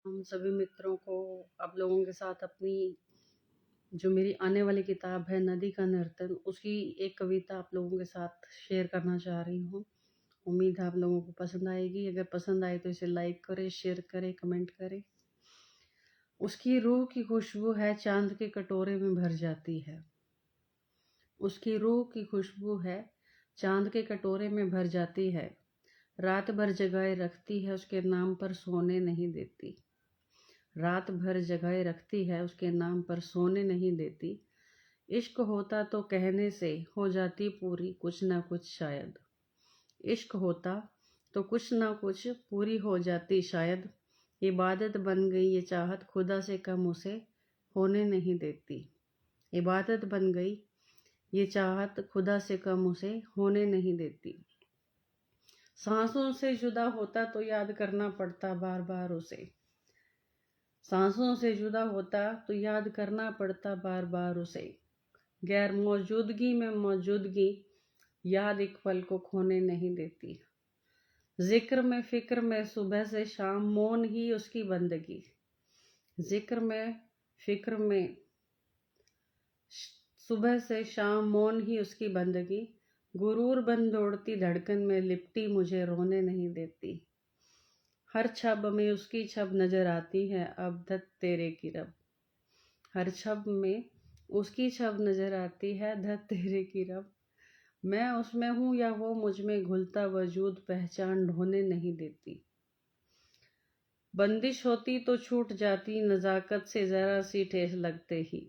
हम सभी मित्रों को आप लोगों के साथ अपनी जो मेरी आने वाली किताब है नदी का नर्तन, उसकी एक कविता आप लोगों के साथ शेयर करना चाह रही हूँ। उम्मीद है आप लोगों को पसंद आएगी। अगर पसंद आए तो इसे लाइक करें, शेयर करें, कमेंट करें। उसकी रूह की खुशबू है चांद के कटोरे में भर जाती है। उसकी रूह की खुशबू है चांद के कटोरे में भर जाती है। रात भर जगाए रखती है, उसके नाम पर सोने नहीं देती। रात भर जगाए रखती है, उसके नाम पर सोने नहीं देती। इश्क होता तो कहने से हो जाती पूरी कुछ ना कुछ शायद। इश्क होता तो कुछ ना कुछ पूरी हो जाती शायद। इबादत बन गई ये चाहत, खुदा से कम उसे होने नहीं देती। इबादत बन गई ये चाहत, खुदा से कम उसे होने नहीं देती। सांसों से जुदा होता तो याद करना पड़ता बार बार उसे। सांसों से जुदा होता तो याद करना पड़ता बार बार उसे। गैर मौजूदगी में मौजूदगी याद एक पल को खोने नहीं देती। जिक्र में फिक्र में सुबह से शाम मौन ही उसकी बंदगी। जिक्र में फिक्र में सुबह से शाम मौन ही उसकी बंदगी। गुरूर बन दौड़ती धड़कन में लिपटी मुझे रोने नहीं देती। हर छब में उसकी छब नजर आती है अब धत तेरे की रब। हर छब में उसकी छब नजर आती है धत तेरे की रब। मैं उसमें हूँ या वो मुझ में, घुलता वजूद पहचान ढोने नहीं देती। बंदिश होती तो छूट जाती नजाकत से जरा सी ठेस लगते ही।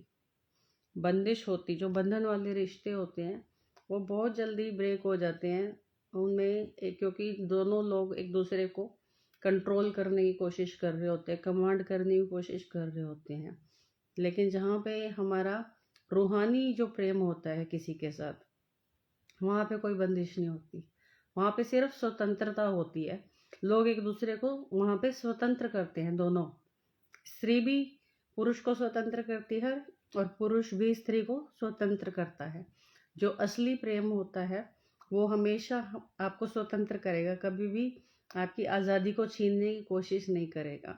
बंदिश होती, जो बंधन वाले रिश्ते होते हैं वो बहुत जल्दी ब्रेक हो जाते हैं उनमें, क्योंकि दोनों लोग एक दूसरे को कंट्रोल करने की कोशिश कर रहे होते हैं, कमांड करने की कोशिश कर रहे होते हैं। लेकिन जहाँ पे हमारा रूहानी जो प्रेम होता है किसी के साथ, वहाँ पे कोई बंदिश नहीं होती। वहाँ पे सिर्फ स्वतंत्रता होती है। लोग एक दूसरे को वहाँ पे स्वतंत्र करते हैं। दोनों, स्त्री भी पुरुष को स्वतंत्र करती है और पुरुष भी स्त्री को स्वतंत्र करता है। जो असली प्रेम होता है वो हमेशा आपको स्वतंत्र करेगा, कभी भी आपकी आज़ादी को छीनने की कोशिश नहीं करेगा।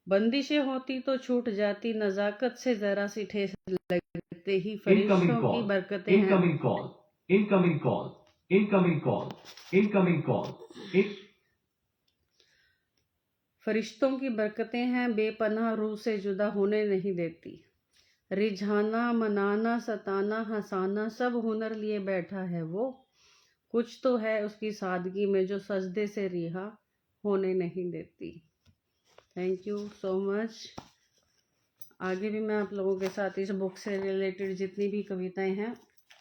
बंदिशें होती तो छूट जाती नजाकत से जरा सी ठेस लगते ही। फरिश्तों की बरकतें हैं। Incoming call. Incoming call. Incoming call. Incoming call. फरिश्तों की बरकतें हैं बेपनाह, रूह से जुदा होने नहीं देती। रिझाना, मनाना, सताना, हंसाना सब हुनर लिए बैठा है वो। कुछ तो है उसकी सादगी में जो सजदे से रिहा होने नहीं देती। Thank you so much. आगे भी मैं आप लोगों के साथ इस बुक से रिलेटेड जितनी भी कविताएं हैं,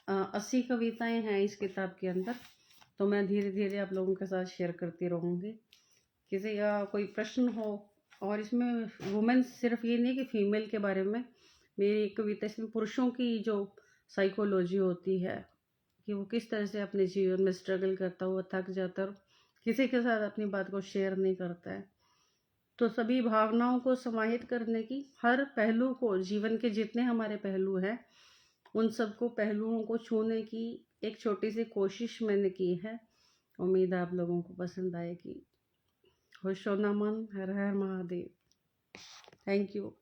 80 कविताएं हैं इस किताब के अंदर, तो मैं धीरे धीरे आप लोगों के साथ शेयर करती रहूँगी। किसी का कोई प्रश्न हो, और इसमें वुमेन सिर्फ ये नहीं कि फीमेल के बारे में, मेरी कविता इसमें पुरुषों की जो साइकोलॉजी होती है कि वो किस तरह से अपने जीवन में स्ट्रगल करता हुआ थक जाता और किसी के साथ अपनी बात को शेयर नहीं करता है। तो सभी भावनाओं को समाहित करने की, हर पहलू को, जीवन के जितने हमारे पहलू हैं उन सबको पहलुओं को छूने की एक छोटी सी कोशिश मैंने की है। उम्मीद है आप लोगों को पसंद आएगी। खुश होना मन, हर हर महादेव। Thank you.